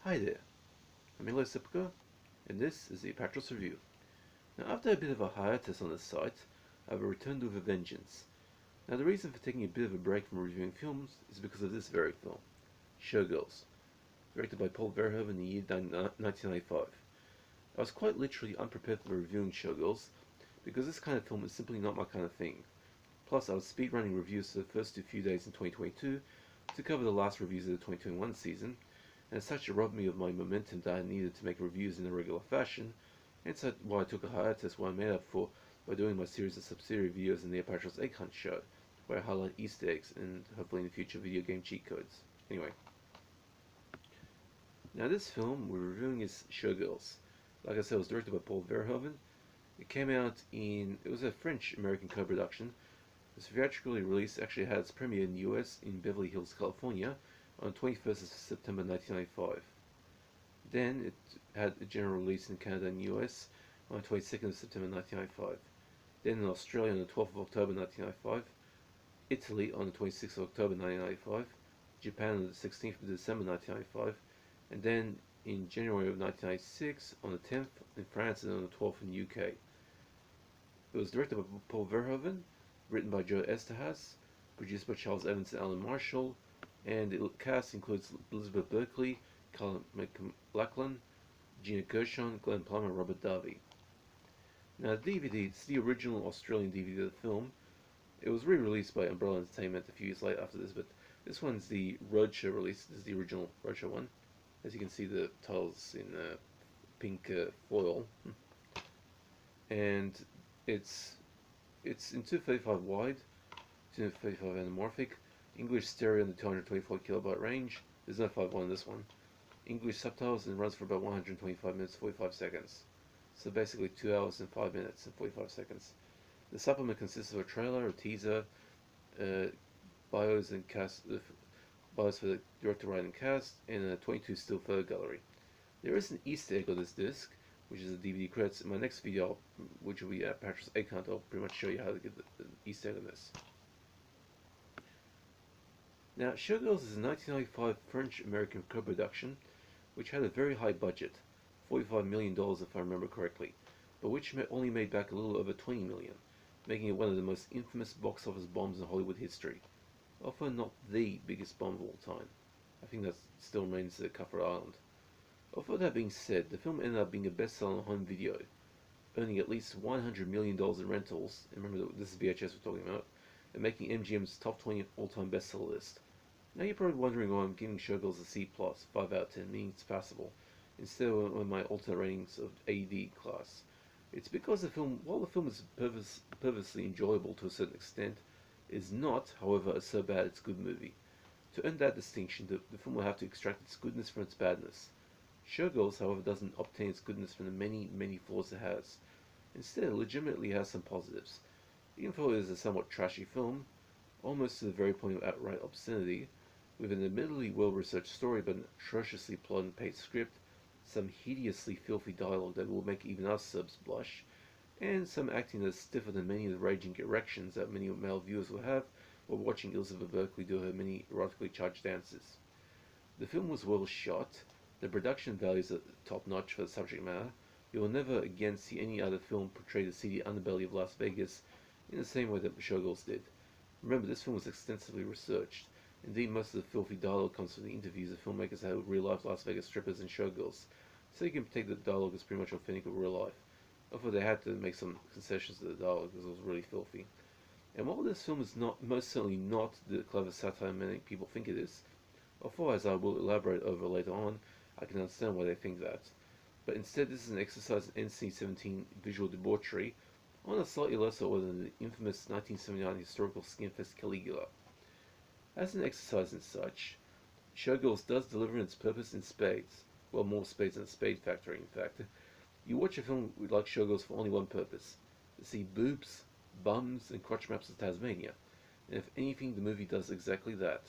Hi there, I'm Sepka, and this is the Apatros review. Now, after a bit of a hiatus on this site, I've returned with a vengeance. Now, the reason for taking a bit of a break from reviewing films is because of this very film, Showgirls, directed by Paul Verhoeven in the year 1995. I was quite literally unprepared for reviewing Showgirls, because this kind of film is simply not my kind of thing. Plus, I was speedrunning reviews for the first few days in 2022 to cover the last reviews of the 2021 season, and as such it robbed me of my momentum that I needed to make reviews in a regular fashion, and so why I took a hiatus what I made up for by doing my series of subsidiary videos in the Apatros Egg Hunt show, where I highlight Easter eggs and hopefully in the future video game cheat codes. Anyway, now this film we're reviewing is Showgirls. Like I said, it was directed by Paul Verhoeven. It was a French-American co-production. It was theatrically released, actually had its premiere in the US in Beverly Hills, California on 21st of September 1995. Then it had a general release in Canada and US on 22nd of September 1995. Then in Australia on the 12th of October 1995. Italy on the 26th of October 1995. Japan on the 16th of December 1995. And then in January of 1996 on the 10th in France and on the 12th in the UK. It was directed by Paul Verhoeven, written by Joe Eszterhas, produced by Charles Evans and Alan Marshall, and the cast includes Elizabeth Berkley, Carl McLachlan, Gina Gershon, Glenn Plummer, and Robert Darby. Now, the DVD, it's the original Australian DVD of the film. It was re-released by Umbrella Entertainment a few years later after this, but this one's the Roadshow release. This is the original Roadshow one. As you can see, the titles in pink foil, and it's in 235 wide, 235 anamorphic, English stereo in the 224 kilobyte range. There's no 5.1 in this one. English subtitles, and runs for about 125 minutes 45 seconds. So basically 2 hours and 5 minutes and 45 seconds. The supplement consists of a trailer, a teaser, bios and cast, bios for the director, writer, and cast, and a 22 still photo gallery. There is an Easter egg on this disc, which is the DVD credits. In my next video, which will be at Patros Egg Hunt, I'll pretty much show you how to get the Easter egg on this. Now, Showgirls is a 1995 French-American co-production, which had a very high budget, $45 million if I remember correctly, but which only made back a little over $20 million, making it one of the most infamous box office bombs in Hollywood history. Often not the biggest bomb of all time. I think that still remains the Comfort Island. Although that being said, the film ended up being a bestseller on home video, earning at least $100 million in rentals, and remember this is VHS we're talking about, and making MGM's top 20 all-time bestseller list. Now you're probably wondering why I'm giving Showgirls a C+, 5 out of 10, meaning it's passable, instead of one of my alternate ratings of AD class. It's because the film, while the film is purposely enjoyable to a certain extent, is not, however, so bad it's a good movie. To earn that distinction, the film will have to extract its goodness from its badness. Showgirls, however, doesn't obtain its goodness from the many, many flaws it has. Instead, it legitimately has some positives. Even though it is a somewhat trashy film, almost to the very point of outright obscenity, with an admittedly well-researched story but an atrociously plot and paced script, some hideously filthy dialogue that will make even us subs blush, and some acting that's stiffer than many of the raging erections that many male viewers will have while watching Elizabeth Berkley do her many erotically charged dances. The film was well shot, the production values are top-notch for the subject matter. You will never again see any other film portray the seedy underbelly of Las Vegas in the same way that Showgirls did. Remember, this film was extensively researched. Indeed, most of the filthy dialogue comes from the interviews the filmmakers had with real-life Las Vegas strippers and showgirls, so you can take the dialogue as pretty much authentic of real life. Although they had to make some concessions to the dialogue because it was really filthy. And while this film is most certainly not the clever satire many people think it is, although as I will elaborate over later on, I can understand why they think that. But instead, this is an exercise in NC-17 visual debauchery on a slightly lesser order than the infamous 1979 historical skinfest Caligula. As an exercise in such, Showgirls does deliver its purpose in spades. Well, more spades than a spade factory, in fact. You watch a film like Showgirls for only one purpose: to see boobs, bums, and crotch maps of Tasmania. And if anything, the movie does exactly that.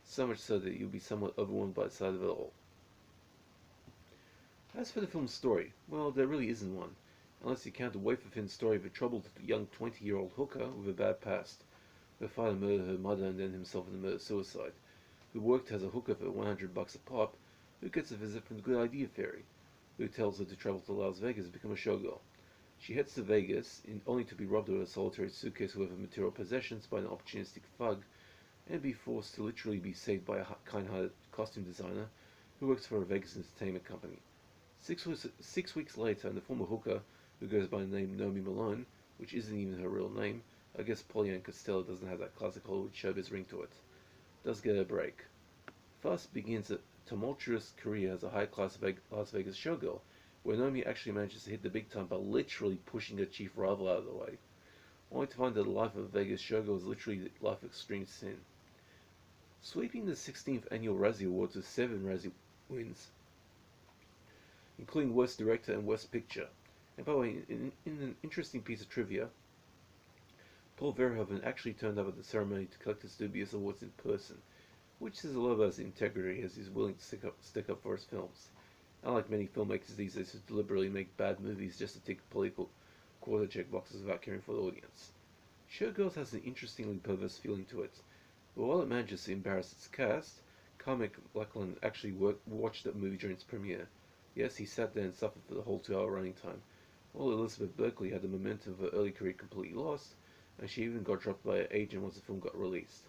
So much so that you'll be somewhat overwhelmed by the sight of it all. As for the film's story, well, there really isn't one, unless you count the wafer-thin story of a troubled young 20-year-old hooker with a bad past, her father murdered her mother and then himself in a murder-suicide, who worked as a hooker for $100 a pop, who gets a visit from the Good Idea Fairy, who tells her to travel to Las Vegas and become a showgirl. She heads to Vegas, only to be robbed of a solitary suitcase with her material possessions by an opportunistic thug, and be forced to literally be saved by a kind-hearted costume designer who works for a Vegas entertainment company. 6 weeks later, and the former hooker, who goes by the name Naomi Malone, which isn't even her real name, I guess Pollyanna Costello doesn't have that classic Hollywood showbiz ring to it, does get a break. First begins a tumultuous career as a high-class Las Vegas showgirl, where Naomi actually manages to hit the big time by literally pushing her chief rival out of the way, only to find that the life of a Vegas showgirl is literally the life of extreme sin. Sweeping the 16th annual Razzie Awards with 7 Razzie wins, including Worst Director and Worst Picture. And by the way, in an interesting piece of trivia, Paul Verhoeven actually turned up at the ceremony to collect his dubious awards in person, which says a lot about his integrity, as he's willing to stick up for his films. Unlike many filmmakers these days who deliberately make bad movies just to tick political quarter check boxes without caring for the audience. Showgirls has an interestingly perverse feeling to it, but while it manages to embarrass its cast, Carl McLachlan actually watched that movie during its premiere. Yes, he sat there and suffered for the whole 2-hour running time, while Elizabeth Berkley had the momentum of her early career completely lost, and she even got dropped by her agent once the film got released.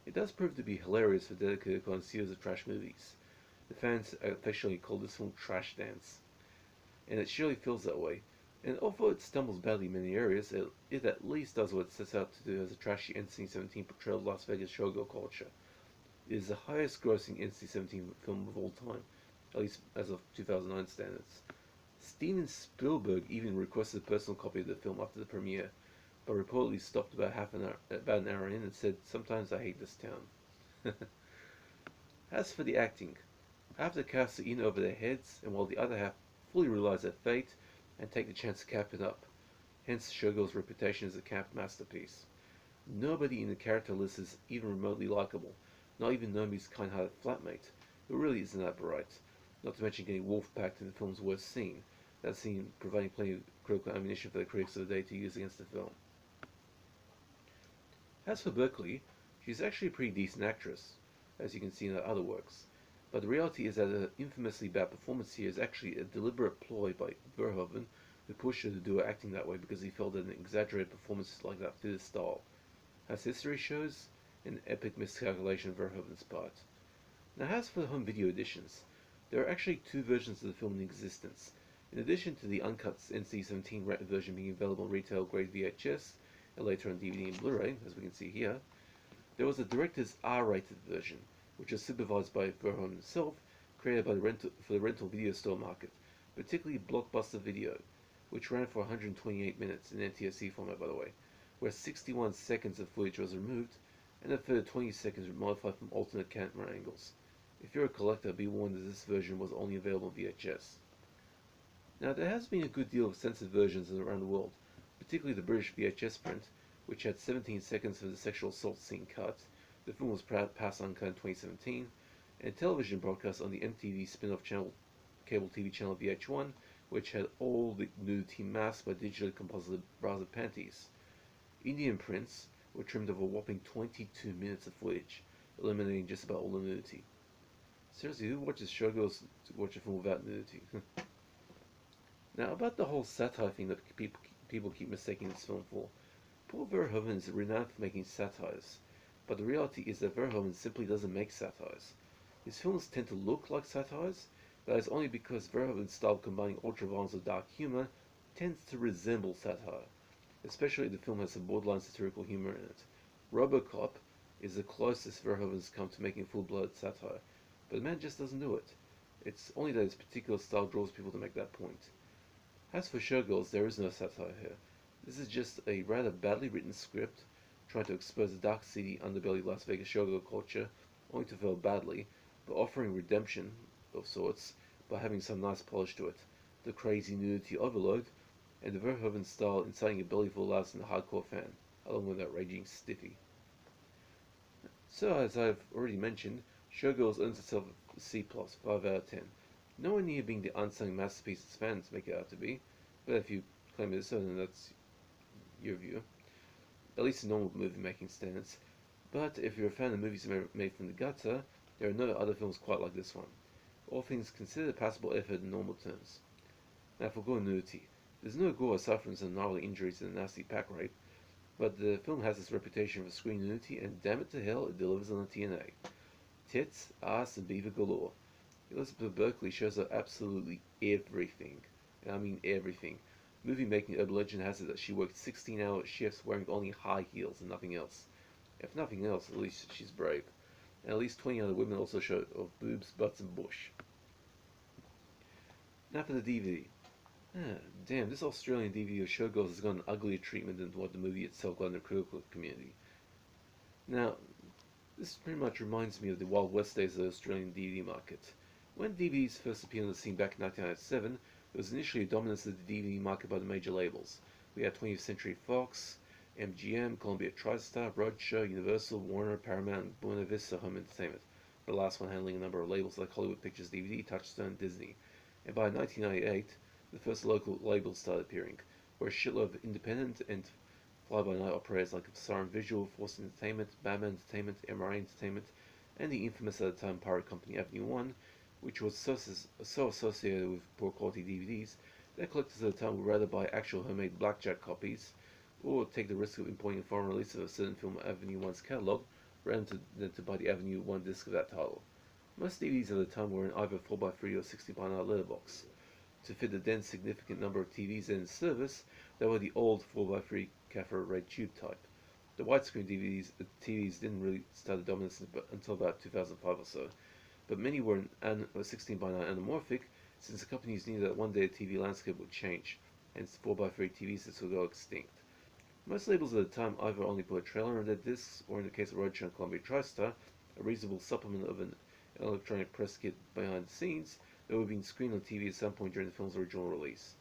It does prove to be hilarious for dedicated connoisseurs of trash movies. The fans affectionately call this film Trash Dance, and it surely feels that way. And although it stumbles badly in many areas, it at least does what it sets out to do as a trashy NC-17 portrayal of Las Vegas showgirl culture. It is the highest grossing NC-17 film of all time, at least as of 2009 standards. Steven Spielberg even requested a personal copy of the film after the premiere, but reportedly stopped about an hour in and said, "Sometimes I hate this town." As for the acting, half the cast are in over their heads, and while the other half fully realize their fate and take the chance to cap it up. Hence Showgirl's reputation as a camp masterpiece. Nobody in the character list is even remotely likable, not even Naomi's kind-hearted flatmate, who really isn't that bright, not to mention getting wolf-packed in the film's worst scene, that scene providing plenty of critical ammunition for the critics of the day to use against the film. As for Berkley, she's actually a pretty decent actress, as you can see in her other works, but the reality is that her infamously bad performance here is actually a deliberate ploy by Verhoeven, who pushed her to do her acting that way because he felt that an exaggerated performance like that fit his style. As history shows, an epic miscalculation on Verhoeven's part. Now as for the home video editions, there are actually 2 versions of the film in existence. In addition to the uncut NC-17 version being available on retail grade VHS, and later on DVD and Blu-ray, as we can see here, there was a director's R-rated version, which was supervised by Verhoeven himself, created by for the rental video store market, particularly Blockbuster Video, which ran for 128 minutes in NTSC format, by the way, where 61 seconds of footage was removed, and a further 20 seconds were modified from alternate camera angles. If you're a collector, be warned that this version was only available on VHS. Now, there has been a good deal of censored versions around the world, particularly the British VHS print, which had 17 seconds of the sexual assault scene cut. The film was passed uncut in 2017, and television broadcast on the MTV spin-off channel, cable TV channel VH1, which had all the nudity masked by digitally composited bras and panties. Indian prints were trimmed of a whopping 22 minutes of footage, eliminating just about all the nudity. Seriously, who watches Showgirls to watch a film without nudity? Now, about the whole satire thing that people keep mistaking this film for, Paul Verhoeven is renowned for making satires, but the reality is that Verhoeven simply doesn't make satires. His films tend to look like satires, but it's only because Verhoeven's style combining ultra-violence with dark humor tends to resemble satire, especially if the film has some borderline satirical humor in it. RoboCop is the closest Verhoeven's come to making full-blooded satire, but the man just doesn't do it. It's only that his particular style draws people to make that point. As for Showgirls, there is no satire here. This is just a rather badly written script trying to expose the dark, seedy underbelly of Las Vegas showgirl culture, only to fail badly, but offering redemption of sorts by having some nice polish to it, the crazy nudity overload, and the Verhoeven style inciting a bellyful of laughs in the hardcore fan, along with that raging stiffy. So, as I've already mentioned, Showgirls earns itself a C+, 5 out of 10. Nowhere near being the unsung masterpiece its fans make it out to be, but if you claim it is so, then that's your view. At least in normal movie-making standards. But if you're a fan of movies made from the gutter, there are no other films quite like this one. All things considered, passable effort in normal terms. Now for gore and nudity. There's no gore aside from some gnarly injuries and a nasty pack rape, but the film has its reputation for screen nudity, and damn it to hell, it delivers on the TNA. Tits, ass, and beaver galore. Elizabeth Berkley shows up absolutely everything. And I mean everything. Movie making urban legend has it that she worked 16-hour shifts wearing only high heels and nothing else. If nothing else, at least she's brave. And at least 20 other women also show of boobs, butts, and bush. Now for the DVD. Damn, this Australian DVD of Showgirls has got an uglier treatment than what the movie itself got in the critical community. Now, this pretty much reminds me of the Wild West days of the Australian DVD market. When DVDs first appeared on the scene back in 1997, there was initially a dominance of the DVD market by the major labels. We had 20th Century Fox, MGM, Columbia TriStar, Roadshow, Universal, Warner, Paramount, and Buena Vista Home Entertainment. The last one handling a number of labels like Hollywood Pictures DVD, Touchstone, Disney. And by 1998, the first local labels started appearing, where a shitload of independent and fly-by-night operators like Siren Visual, Force Entertainment, Batman Entertainment, MRA Entertainment, and the infamous at the time pirate company Avenue One, which was so associated with poor quality DVDs that collectors at the time would rather buy actual homemade blackjack copies or take the risk of importing a foreign release of a certain film Avenue One's catalogue rather than to buy the Avenue One disc of that title. Most DVDs at the time were in either 4x3 or 60x9 letterbox. To fit the then significant number of TVs in service, they were the old 4x3 Caffer red tube type. The widescreen TVs didn't really start the dominance until about 2005 or so, but many were 16x9 anamorphic, since the companies knew that one day the TV landscape would change, hence 4x3 TV sets would go extinct. Most labels at the time either only put a trailer on their discs, or in the case of Roadshow and Columbia TriStar, a reasonable supplement of an electronic press kit behind the scenes that would have been screened on TV at some point during the film's original release.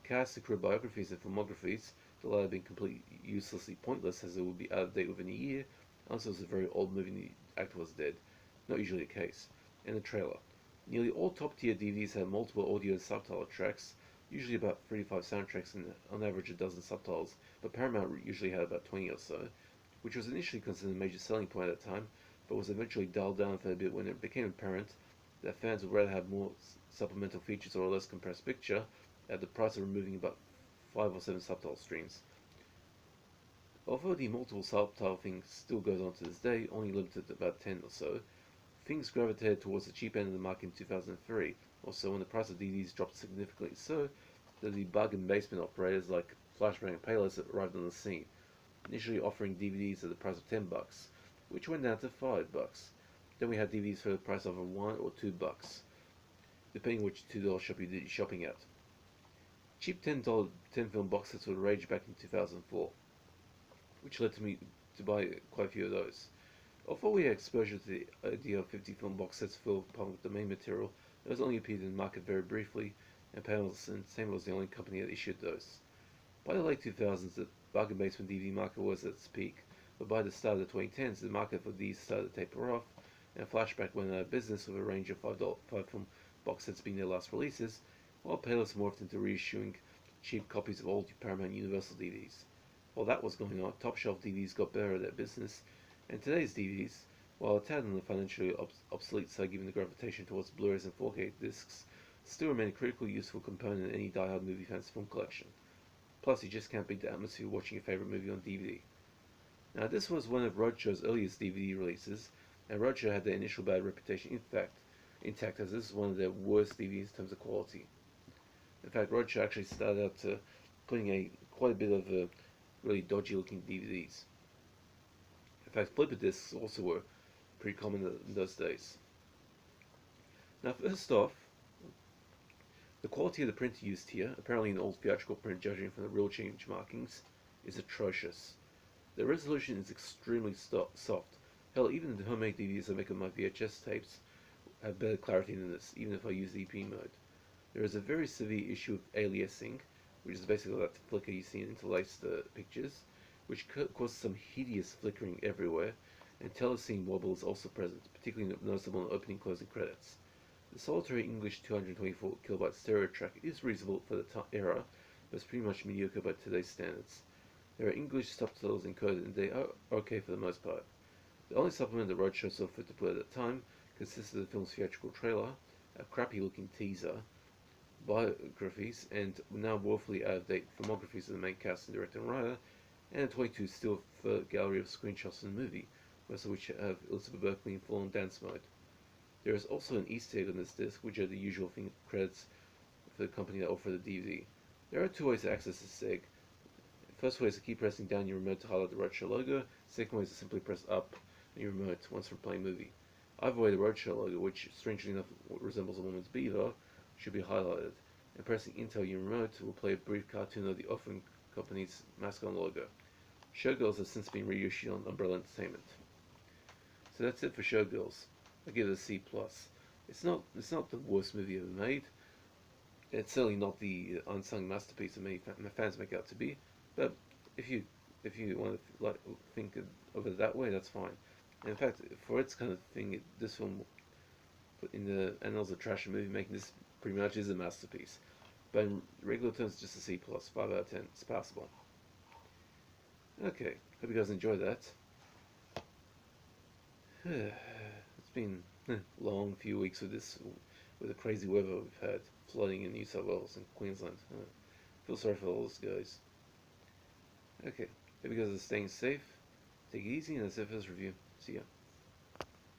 Cast and crew biographies and filmographies, the latter being completely uselessly pointless as it would be out of date within a year, unless it was a very old movie and the actor was dead, not usually the case, and the trailer. Nearly all top-tier DVDs had multiple audio and subtitle tracks, usually about 35 soundtracks and on average a dozen subtitles, but Paramount usually had about 20 or so, which was initially considered a major selling point at the time, but was eventually dialed down for a bit when it became apparent that fans would rather have more supplemental features or a less compressed picture at the price of removing about 5 or 7 subtitle streams. Although the multiple subtitle thing still goes on to this day, only limited to about 10 or so, things gravitated towards the cheap end of the market in 2003, or so, when the price of DVDs dropped significantly so that the bargain basement operators like Flashbang and Payless arrived on the scene, initially offering DVDs at the price of $10, which went down to $5. Then we had DVDs for the price of $1 or $2, depending which $2 shop you did your shopping at. Cheap $10 10-film box sets would rage back in 2004, which led to me to buy quite a few of those. Although we had exposure to the idea of 50-film box sets filled with public domain material, those only appeared in the market very briefly, and Paramount Entertainment was the only company that issued those. By the late 2000s, the bargain basement DVD market was at its peak, but by the start of the 2010s, the market for these started to taper off, and Flashback went out of business with a range of 5-film box sets being their last releases, while Payless morphed into reissuing cheap copies of old Paramount Universal DVDs. While that was going on, top-shelf DVDs got better at their business, and today's DVDs, while a tad on the financially obsolete side given the gravitation towards Blu-rays and 4K discs, still remain a critically useful component in any die-hard movie fan's film collection. Plus, you just can't beat the atmosphere of watching your favourite movie on DVD. Now, this was one of Roadshow's earliest DVD releases, and Roadshow had their initial bad reputation intact, as this is one of their worst DVDs in terms of quality. In fact, Roadshow actually started out putting quite a bit of really dodgy-looking DVDs. In fact, flipper discs also were pretty common in those days. Now, first off, the quality of the print used here, apparently an old theatrical print judging from the real change markings, is atrocious. The resolution is extremely soft. Hell, even the homemade DVDs I make of my VHS tapes have better clarity than this, even if I use EP mode. There is a very severe issue of aliasing, which is basically that flicker you see in interlaced pictures, which causes some hideous flickering everywhere, and telescene wobble is also present, particularly noticeable in opening and closing credits. The solitary English 224 kilobyte stereo track is reasonable for the era, but it's pretty much mediocre by today's standards. There are English subtitles encoded, and they are okay for the most part. The only supplement that Roadshow saw fit to put at the time consisted of the film's theatrical trailer, a crappy looking teaser, biographies, and now woefully out of date filmographies of the main cast and director and writer, and a 22 still gallery of screenshots in the movie, most of which have Elizabeth Berkley in full-on dance mode. There is also an Easter egg on this disc, which are the usual credits for the company that offer the DVD. There are two ways to access this egg. The first way is to keep pressing down your remote to highlight the Roadshow logo. The second way is to simply press up on your remote once you're playing a movie. Either way, the Roadshow logo, which strangely enough resembles a woman's beaver, should be highlighted, and pressing into your remote will play a brief cartoon of the offering company's mascot logo. Showgirls has since been reissued on Umbrella Entertainment. So that's it for Showgirls. I give it a C+. It's not the worst movie ever made. It's certainly not the unsung masterpiece that many fans make out to be. But if you want to think of it that way, that's fine. And in fact, for its kind of thing, this film, in the annals of trash movie making, this pretty much is a masterpiece. But in regular terms, just a C+, 5 out of 10. It's passable. Okay, hope you guys enjoyed that. It's been a long few weeks with the crazy weather we've had, flooding in New South Wales and Queensland. Feel sorry for all those guys. Okay, hope you guys are staying safe. Take it easy, and that's it for this review. See ya.